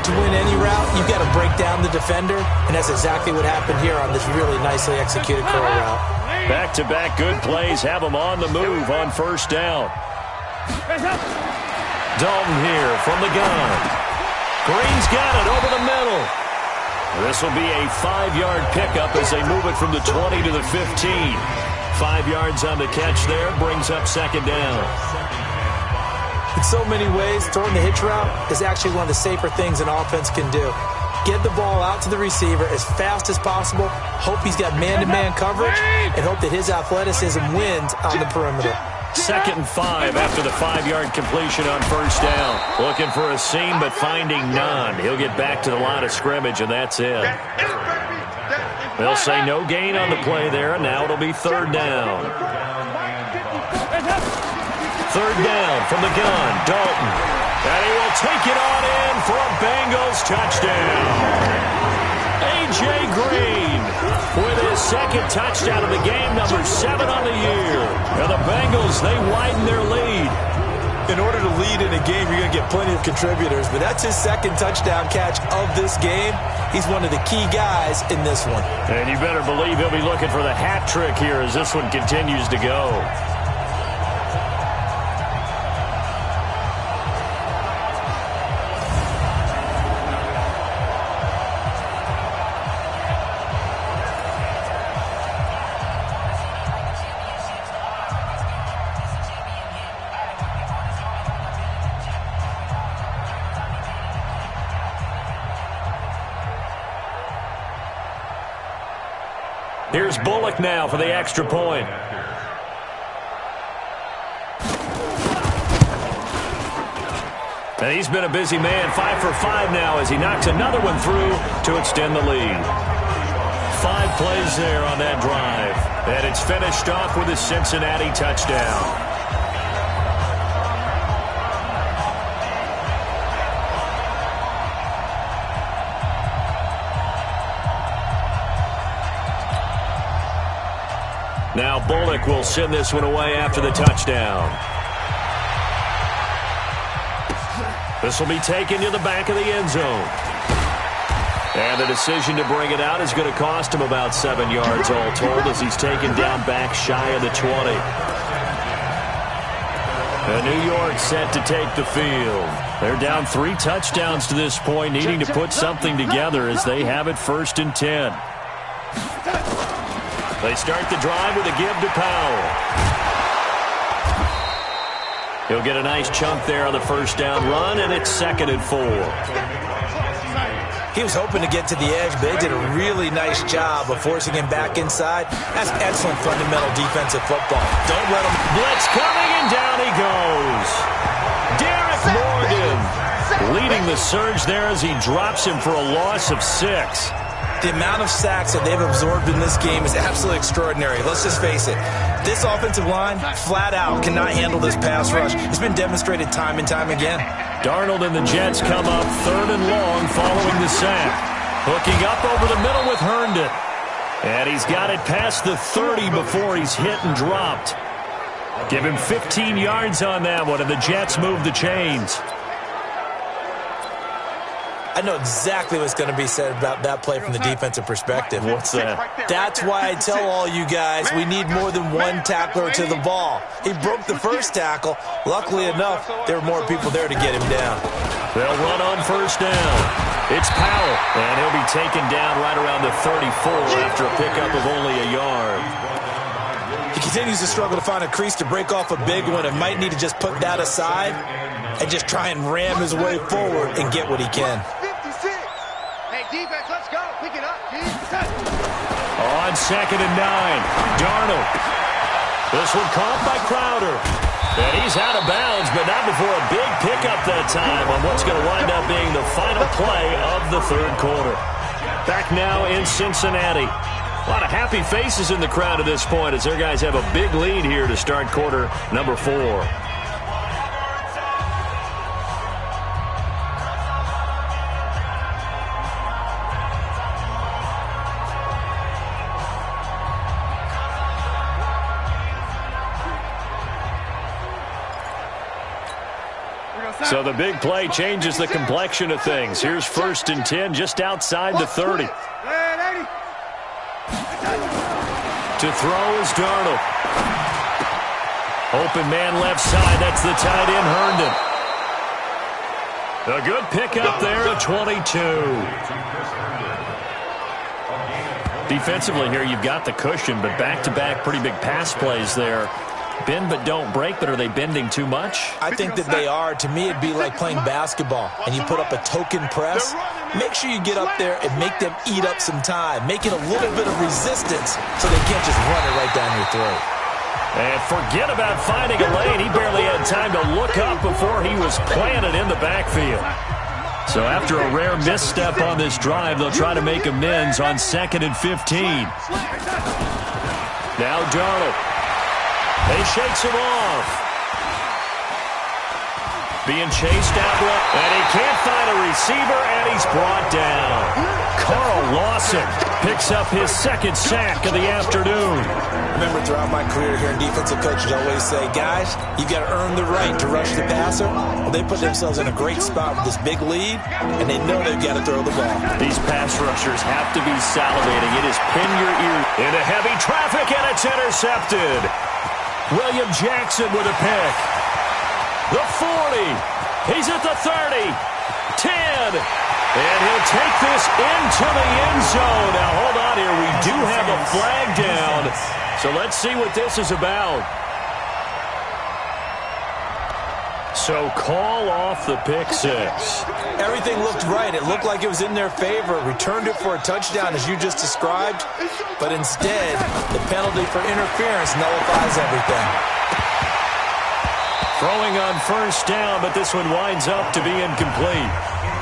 To win any route, you've got to break down the defender, and that's exactly what happened here on this really nicely executed curl route. Back-to-back good plays have them on the move on 1st down. Dalton here from the gun. Green's got it over the middle. This will be a 5-yard pickup as they move it from the 20 to the 15. 5 yards on the catch there brings up 2nd down. In so many ways, throwing the hitch route is actually one of the safer things an offense can do. Get the ball out to the receiver as fast as possible, hope he's got man-to-man coverage, and hope that his athleticism wins on the perimeter. 2nd and 5 after the 5-yard completion on 1st down. Looking for a seam, but finding none. He'll get back to the line of scrimmage, and that's it. They'll say no gain on the play there, and now it'll be 3rd down. 3rd down from the gun, Dalton. And he will take it on in for a Bengals touchdown. A.J. Green with his 2nd touchdown of the game, number 7 on the year. And the Bengals, they widen their lead. In order to lead in a game, you're going to get plenty of contributors, but that's his 2nd touchdown catch of this game. He's one of the key guys in this one. And you better believe he'll be looking for the hat trick here as this one continues to go. Here's Bullock now for the extra point. And he's been a busy man, 5 for 5 now as he knocks another one through to extend the lead. 5 plays there on that drive. And it's finished off with a Cincinnati touchdown. Now Bullock will send this one away after the touchdown. This will be taken to the back of the end zone. And the decision to bring it out is going to cost him about 7 yards all told as he's taken down back shy of the 20. And New York set to take the field. They're down 3 touchdowns to this point, needing to put something together as they have it 1st and 10. They start the drive with a give to Powell. He'll get a nice chunk there on the first down run, and it's 2nd and 4. He was hoping to get to the edge, but they did a really nice job of forcing him back inside. That's excellent fundamental defensive football. Don't let him... Blitz coming, and down he goes. Derek Morgan leading the surge there as he drops him for a loss of 6. The amount of sacks that they've absorbed in this game is absolutely extraordinary. Let's just face it. This offensive line, flat out, cannot handle this pass rush. It's been demonstrated time and time again. Darnold and the Jets come up 3rd and long following the sack. Hooking up over the middle with Herndon. And he's got it past the 30 before he's hit and dropped. Give him 15 yards on that one, and the Jets move the chains. I know exactly what's going to be said about that play from the defensive perspective. What's that? That's why I tell all you guys we need more than one tackler to the ball. He broke the first tackle. Luckily enough, there were more people there to get him down. They'll run on 1st down. It's Powell, and he'll be taken down right around the 34 after a pickup of only a yard. He continues to struggle to find a crease to break off a big one and might need to just put that aside and just try and ram his way forward and get what he can. Defense, let's go. Pick it up, G. On 2nd and 9, Darnold. This one caught by Crowder. And he's out of bounds, but not before a big pickup that time on what's going to wind up being the final play of the 3rd quarter. Back now in Cincinnati. A lot of happy faces in the crowd at this point as their guys have a big lead here to start quarter number 4. So the big play changes the complexion of things. Here's 1st and 10 just outside the 30. To throw is Darnold. Open man left side. That's the tight end, Herndon. A good pickup there at 22. Defensively here, you've got the cushion, but back-to-back pretty big pass plays there. Bend but don't break, but are they bending too much? I think that they are. To me, it'd be like playing basketball, and you put up a token press. Make sure you get up there and make them eat up some time. Make it a little bit of resistance so they can't just run it right down your throat. And forget about finding a lane. He barely had time to look up before he was planted in the backfield. So after a rare misstep on this drive, they'll try to make amends on 2nd and 15. Now Darnold. He shakes him off. Being chased out left, and he can't find a receiver, and he's brought down. Carl Lawson picks up his 2nd sack of the afternoon. Remember, throughout my career here in defensive coaches always say, guys, you've got to earn the right to rush the passer. Well, they put themselves in a great spot with this big lead, and they know they've got to throw the ball. These pass rushers have to be salivating. It is pin your ear into heavy traffic, and it's intercepted. William Jackson with a pick. The 40. He's at the 30. 10. And he'll take this into the end zone. Now, hold on here. We do have a flag down. So let's see what this is about. So call off the pick 6. Everything looked right. It looked like it was in their favor. Returned it for a touchdown, as you just described. But instead, the penalty for interference nullifies everything. Throwing on 1st down, but this one winds up to be incomplete.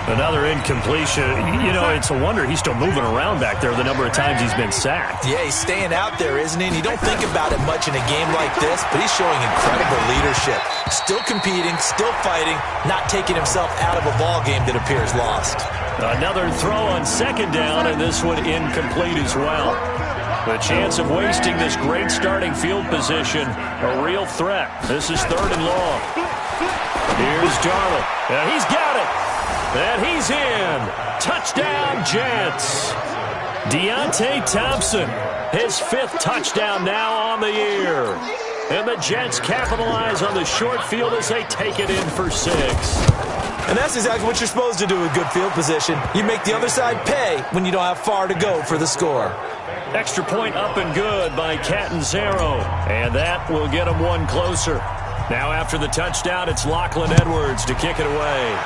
Another incompletion. You know, it's a wonder he's still moving around back there the number of times he's been sacked. Yeah, he's staying out there, isn't he? And you don't think about it much in a game like this, but he's showing incredible leadership. Still competing, still fighting, not taking himself out of a ball game that appears lost. Another throw on 2nd down, and this one incomplete as well. The chance of wasting this great starting field position, a real threat. This is 3rd and long. Here's Darnold. And he's got it. And he's in. Touchdown, Jets. Deontay Thompson, his 5th touchdown now on the year. And the Jets capitalize on the short field as they take it in for 6. And that's exactly what you're supposed to do with good field position. You make the other side pay when you don't have far to go for the score. Extra point up and good by Catanzaro. And that will get him one closer. Now after the touchdown, it's Lachlan Edwards to kick it away.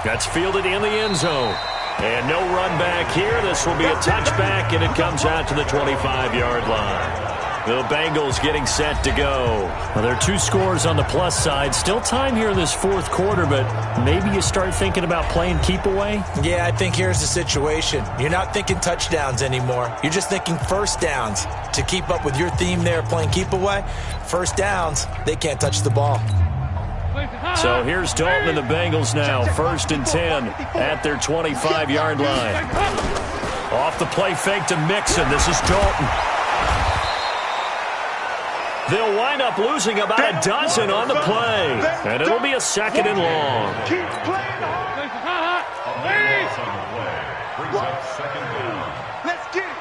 That's fielded in the end zone. And no run back here. This will be a touchback, and it comes out to the 25-yard line. The Bengals getting set to go. Well, there are 2 scores on the plus side. Still time here in this 4th quarter, but maybe you start thinking about playing keep away? Yeah, I think here's the situation. You're not thinking touchdowns anymore. You're just thinking first downs. To keep up with your theme there, playing keep away, first downs, they can't touch the ball. So here's Dalton and the Bengals now. 1st and 10 at their 25-yard line. Off the play fake to Mixon. This is Dalton. They'll wind up losing about a dozen on the play. And it'll be a 2nd and long. Keep playing hard. Let's get it.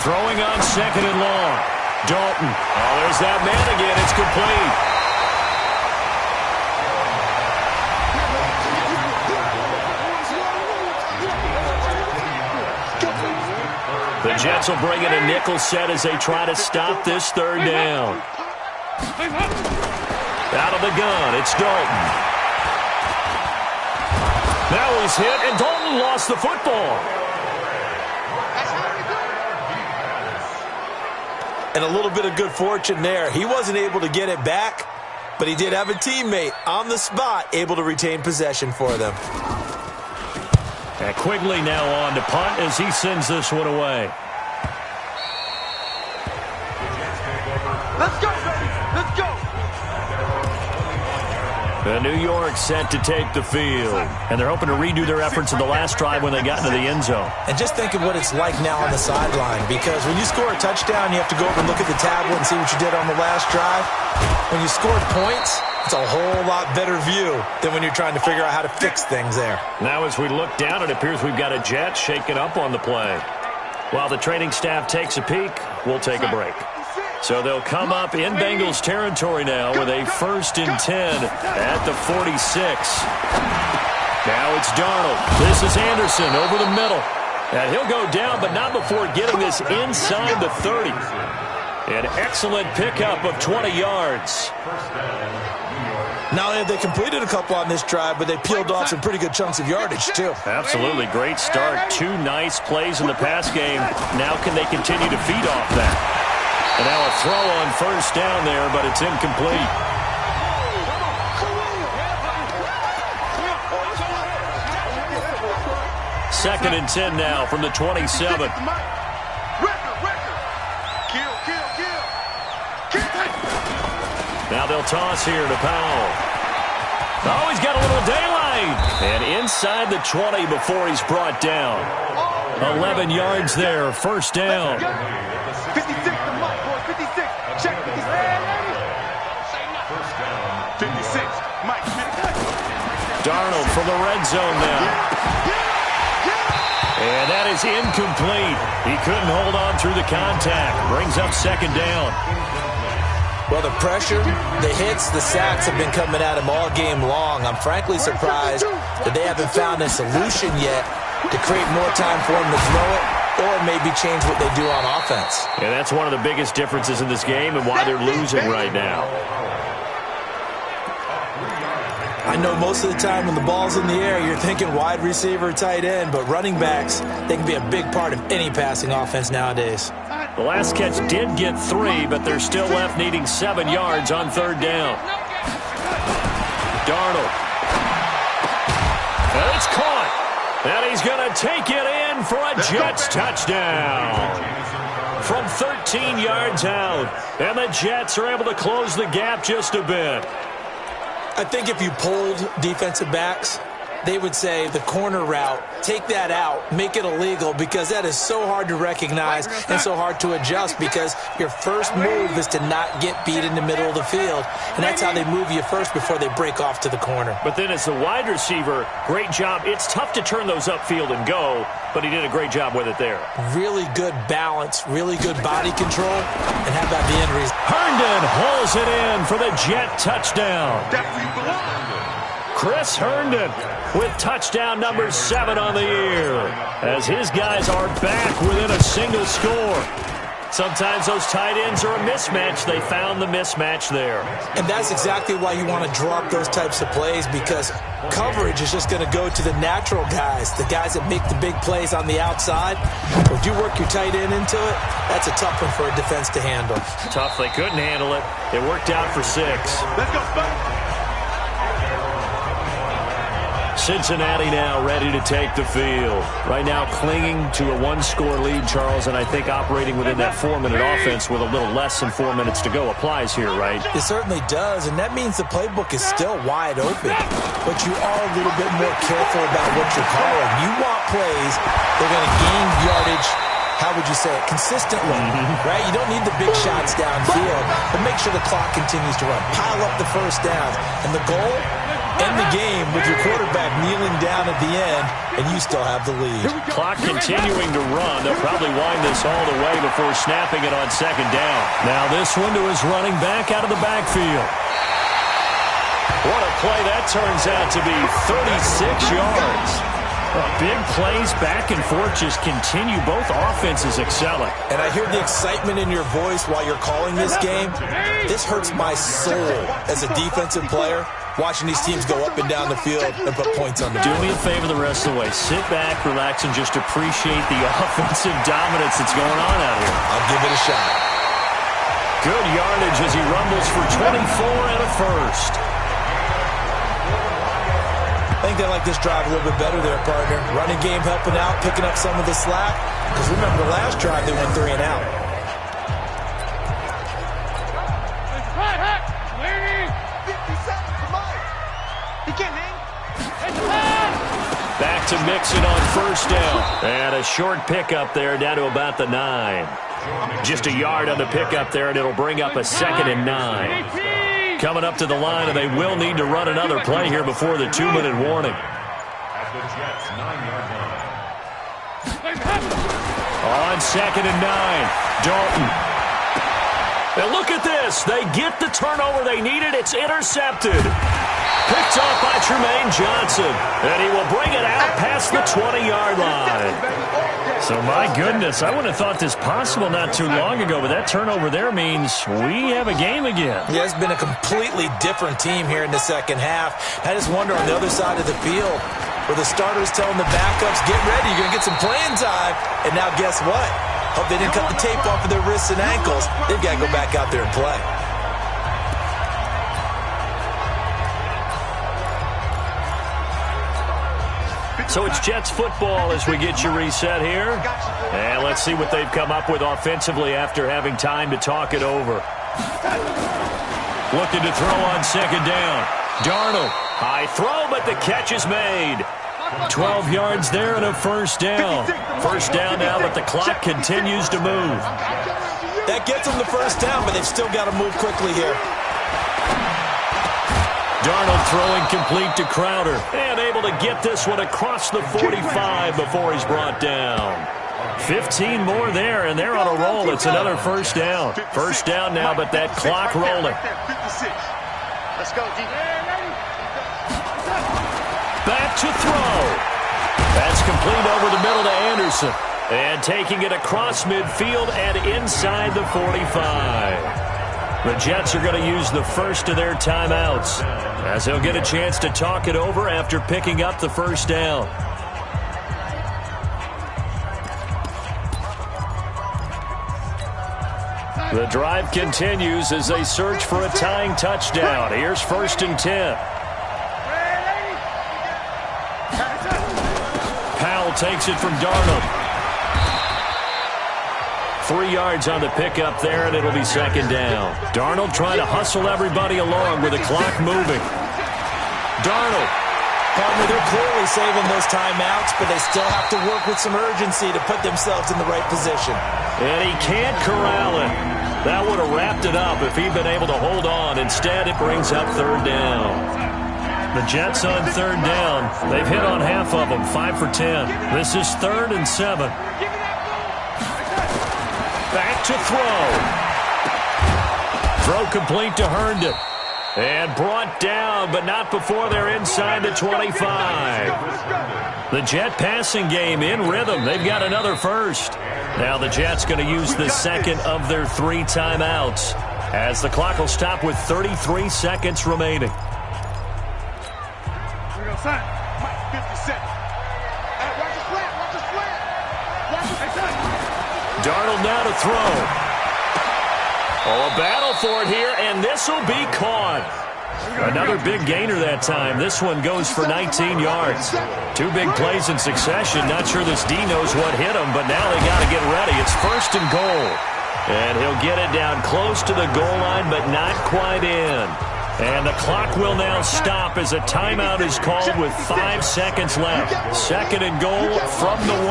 Throwing on 2nd and long. Dalton. Oh, there's that man again. It's complete. The Jets will bring in a nickel set as they try to stop this 3rd down. Out of the gun, it's Dalton. Now he's hit, and Dalton lost the football. And a little bit of good fortune there. He wasn't able to get it back, but he did have a teammate on the spot able to retain possession for them. And Quigley now on to punt as he sends this one away. Let's go, baby. Let's go. And New York set to take the field. And they're hoping to redo their efforts in the last drive when they got into the end zone. And just think of what it's like now on the sideline, because when you score a touchdown, you have to go over and look at the tablet and see what you did on the last drive. When you scored points, it's a whole lot better view than when you're trying to figure out how to fix things there. Now as we look down, it appears we've got a Jet shaken up on the play. While the training staff takes a peek, we'll take a break. So they'll come up in Bengals territory now with a 1st and 10 at the 46. Now it's Darnold. This is Anderson over the middle. And he'll go down, but not before getting this inside the 30. An excellent pickup of 20 yards. Not only have they completed a couple on this drive, but they peeled off some pretty good chunks of yardage, too. Absolutely. Great start. 2 nice plays in the pass game. Now can they continue to feed off that? And now a throw on 1st down there, but it's incomplete. Second and 10 now from the 27. Now they'll toss here to Powell. Oh, he's got a little daylight. And inside the 20 before he's brought down. 11 yards there, 1st down. 56 to Mike, boy. 56. Check 56. 56. Mike. Darnold from the red zone now. And that is incomplete. He couldn't hold on through the contact. Brings up 2nd down. Well, the pressure, the hits, the sacks have been coming at him all game long. I'm frankly surprised that they haven't found a solution yet to create more time for him to throw it or maybe change what they do on offense. And that's one of the biggest differences in this game and why they're losing right now. I know most of the time when the ball's in the air, you're thinking wide receiver, tight end, but running backs, they can be a big part of any passing offense nowadays. The last catch did get 3, but they're still left needing 7 yards on 3rd down. Darnold. And it's caught. And he's going to take it in for a Jets touchdown. From 13 yards out. And the Jets are able to close the gap just a bit. I think if you polled defensive backs, they would say the corner route, take that out, make it illegal, because that is so hard to recognize and so hard to adjust, because your first move is to not get beat in the middle of the field, and that's how they move you first before they break off to the corner. But then as a wide receiver, great job. It's tough to turn those upfield and go, but he did a great job with it there. Really good balance, really good body control, and how about the end result? Herndon hauls it in for the Jet touchdown. Chris Herndon with touchdown number 7 on the year, as his guys are back within a single score. Sometimes those tight ends are a mismatch. They found the mismatch there. And that's exactly why you want to draw up those types of plays, because coverage is just going to go to the natural guys, the guys that make the big plays on the outside. If you work your tight end into it, that's a tough one for a defense to handle. Tough. They couldn't handle it. It worked out for 6. Let's go, Spike. Cincinnati now ready to take the field. Right now clinging to a 1-score lead, Charles, and I think operating within that 4-minute offense with a little less than 4 minutes to go applies here, right? It certainly does, and that means the playbook is still wide open. But you are a little bit more careful about what you're calling. You want plays that are going to gain yardage, how would you say it, consistently, right? You don't need the big shots downfield, but make sure the clock continues to run. Pile up the first downs, and the goal, end the game with your quarterback kneeling down at the end, and you still have the lead. Clock continuing to run. They'll probably wind this all the way before snapping it on 2nd down. Now this one to his running back out of the backfield. What a play that turns out to be, 36 yards. Big plays back and forth just continue. Both offenses excelling. And I hear the excitement in your voice while you're calling this game. This hurts my soul as a defensive player, watching these teams go up and down the field and put points on the board. Do me a favor the rest of the way. Sit back, relax, and just appreciate the offensive dominance that's going on out here. I'll give it a shot. Good yardage as he rumbles for 24 and a first. I think they like this drive a little bit better there, partner. Running game helping out, picking up some of the slack. Because remember, the last drive they went 3 and out. Back to Mixon on 1st down. And a short pickup there down to about the 9. Just a yard on the pickup there, and it'll bring up a 2nd and 9. Coming up to the line, and they will need to run another play here before the 2-minute warning. At the Jets' 9-yard line. On 2nd and 9, Dalton. And look at this. They get the turnover they needed. It's intercepted. Picked off by Tremaine Johnson. And he will bring it out past the 20-yard line. So, my goodness, I wouldn't have thought this possible not too long ago, but that turnover there means we have a game again. Yeah, it's been a completely different team here in the second half. I just wonder on the other side of the field, where the starters telling the backups, get ready, you're going to get some playing time. And now guess what? Hope they didn't cut the tape off of their wrists and ankles. They've got to go back out there and play. So it's Jets football as we get you reset here. And let's see what they've come up with offensively after having time to talk it over. Looking to throw on 2nd down. Darnold, high throw, but the catch is made. 12 yards there and a 1st down. 1st down now, but the clock continues to move. That gets them the 1st down, but they've still got to move quickly here. Darnold throwing complete to Crowder. And able to get this one across the 45 before he's brought down. 15 more there, and they're on a roll. It's another 1st down. 1st down now, but that clock rolling. Let's go, D. Back to throw. That's complete over the middle to Anderson. And taking it across midfield and inside the 45. The Jets are going to use the first of their timeouts, as they'll get a chance to talk it over after picking up the 1st down. The drive continues as they search for a tying touchdown. Here's 1st and 10. Powell takes it from Darnold. 3 yards on the pickup there, and it'll be 2nd down. Darnold trying to hustle everybody along with the clock moving. Darnold Partner, they're clearly saving those timeouts, but they still have to work with some urgency to put themselves in the right position. And he can't corral it. That would have wrapped it up if he'd been able to hold on. Instead, it brings up third down. The Jets on third down. They've hit on half of them, 5 for 10. This is 3rd and 7. Back to throw. Throw complete to Herndon. And brought down, but not before they're inside the 25. The Jet passing game in rhythm. They've got another first. Now the Jets going to use the second of their 3 timeouts as the clock will stop with 33 seconds remaining. Darnold now to throw. Oh, a battle for it here, and this will be caught. Another big gainer that time. This one goes for 19 yards. 2 big plays in succession. Not sure this D knows what hit him, but now they got to get ready. It's 1st and goal. And he'll get it down close to the goal line, but not quite in. And the clock will now stop as a timeout is called with 5 seconds left. 2nd and goal from the 1.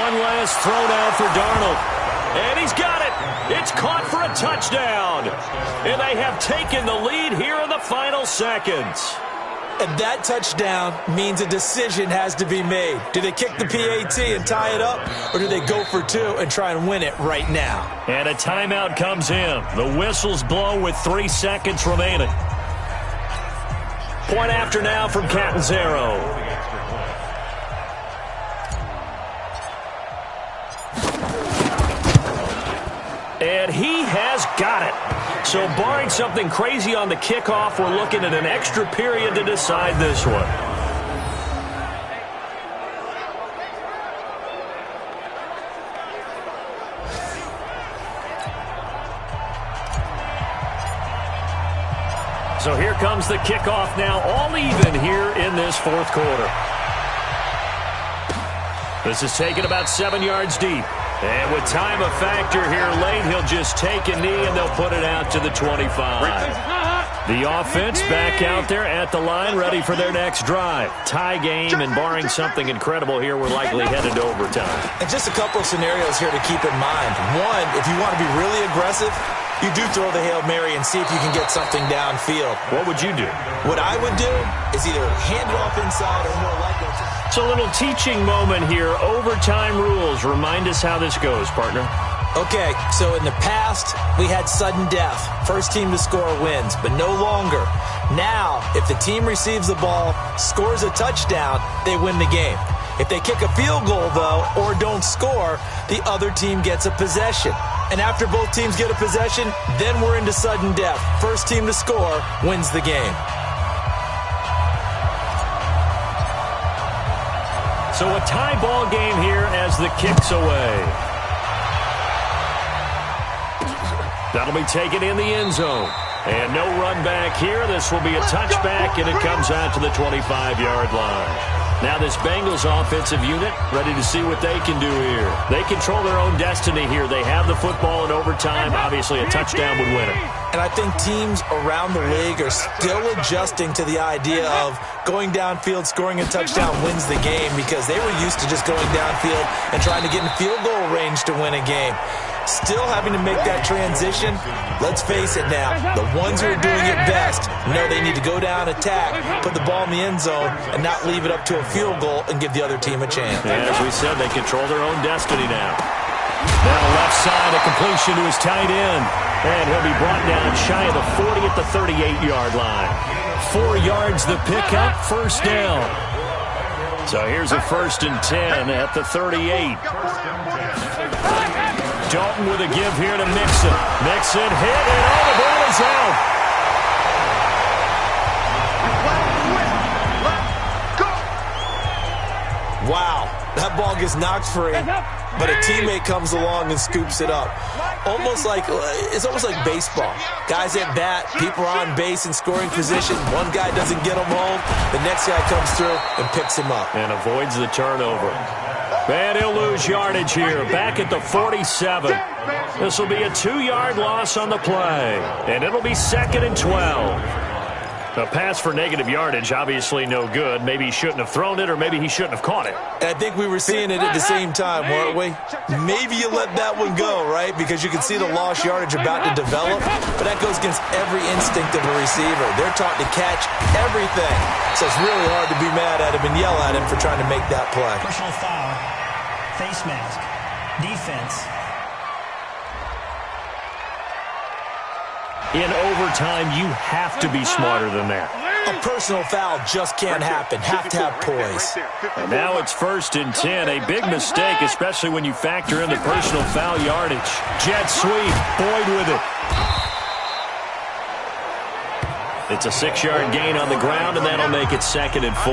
One last throw now for Darnold. And he's got it. It's caught for a touchdown. And they have taken the lead here in the final seconds. And that touchdown means a decision has to be made. Do they kick the PAT and tie it up, or do they go for 2 and try and win it right now? And a timeout comes in. The whistles blow with 3 seconds remaining. Point after now from Catanzaro. And he has got it. So barring something crazy on the kickoff, we're looking at an extra period to decide this one. So here comes the kickoff now, all even here in this 4th quarter. This is taken about 7 yards deep. And with time a factor here late, he'll just take a knee and they'll put it out to the 25. The offense back out there at the line, ready for their next drive. Tie game, and barring something incredible here, we're likely headed to overtime. And just a couple of scenarios here to keep in mind. One, if you want to be really aggressive, you do throw the Hail Mary and see if you can get something downfield. What would you do? What I would do is either hand it off inside or more likely. It's a little teaching moment here. Overtime rules. Remind us how this goes, partner. Okay, so in the past, we had sudden death. First team to score wins, but no longer. Now, if the team receives the ball, scores a touchdown, they win the game. If they kick a field goal, though, or don't score, the other team gets a possession. And after both teams get a possession, then we're into sudden death. First team to score wins the game. So a tie ball game here as the kick's away. That'll be taken in the end zone. And no run back here. This will be a touchback, and it comes out to the 25-yard line. Now this Bengals offensive unit ready to see what they can do here. They control their own destiny here. They have the football in overtime. Obviously, a touchdown would win it. And I think teams around the league are still adjusting to the idea of going downfield, scoring a touchdown wins the game, because they were used to just going downfield and trying to get in field goal range to win a game. Still having to make that transition. Let's face it now, the ones who are doing it best know they need to go down, attack, put the ball in the end zone, and not leave it up to a field goal and give the other team a chance. And as we said, they control their own destiny now. Now left side, a completion to his tight end. And he'll be brought down shy of the 40 at the 38-yard line. 4 yards the pickup, first down. So here's a 1st and 10 at the 38. Dalton with a give here to Mixon. Mixon hit, and all the ball is out. Wow, that ball gets knocked free, but a teammate comes along and scoops it up. It's almost like baseball. Guys at bat, people are on base in scoring position. One guy doesn't get him home, the next guy comes through and picks him up. And avoids the turnover. And he'll lose yardage here, back at the 47. This will be a 2-yard loss on the play, and it'll be 2nd and 12. A pass for negative yardage, obviously no good. Maybe he shouldn't have thrown it, or maybe he shouldn't have caught it. I think we were seeing it at the same time, weren't we? Maybe you let that one go, right? Because you can see the lost yardage about to develop, but that goes against every instinct of a receiver. They're taught to catch everything. So it's really hard to be mad at him and yell at him for trying to make that play. Personal foul, face mask, defense. In overtime, you have to be smarter than that. A personal foul just can't happen. Have to have poise. And now it's 1st and 10. A big mistake, especially when you factor in the personal foul yardage. Jet sweep. Boyd with it. It's a 6-yard gain on the ground, and that'll make it 2nd and 4.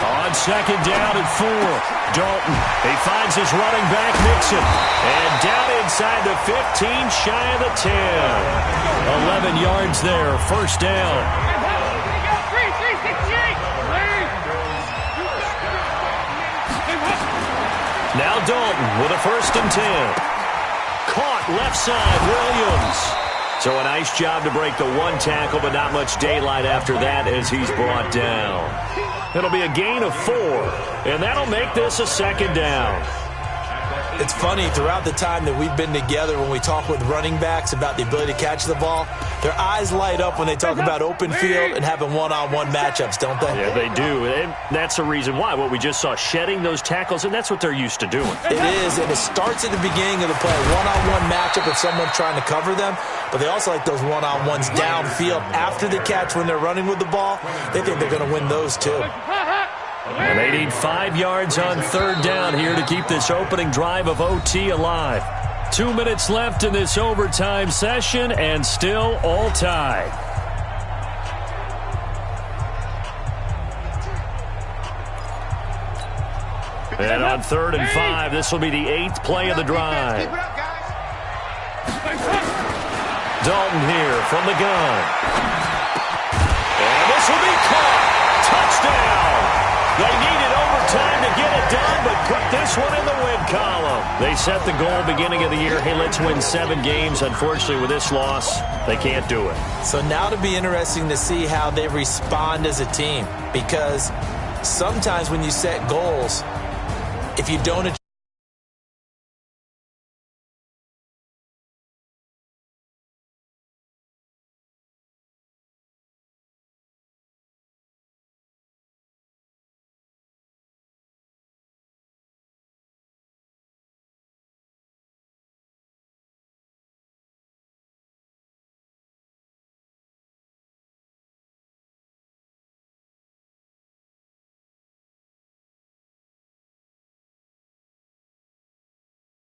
On 2nd down and 4, Dalton. He finds his running back, Mixon. And down inside the 15, shy of the 10. 11 yards there, 1st down. Now Dalton with a 1st and 10. Caught left side, Williams. So a nice job to break the one tackle, but not much daylight after that as he's brought down. It'll be a gain of 4, and that'll make this a 2nd down. It's funny, throughout the time that we've been together, when we talk with running backs about the ability to catch the ball, their eyes light up when they talk about open field and having one-on-one matchups, don't they? Yeah, they do, and that's the reason why. What we just saw, shedding those tackles, and that's what they're used to doing. It is, and it starts at the beginning of the play, one-on-one matchup if someone's trying to cover them, but they also like those one-on-ones downfield after the catch when they're running with the ball. They think they're going to win those too. And they need 5 yards on 3rd down here to keep this opening drive of OT alive. 2 minutes left in this overtime session, and still all tied. And on 3rd and 5, this will be the 8th play of the drive. Dalton here from the gun. And this will be caught. Touchdown. They needed overtime to get it done, but put this one in the win column. They set the goal beginning of the year. Hey, let's win 7 games. Unfortunately, with this loss, they can't do it. So now it'll be interesting to see how they respond as a team, because sometimes when you set goals, if you don't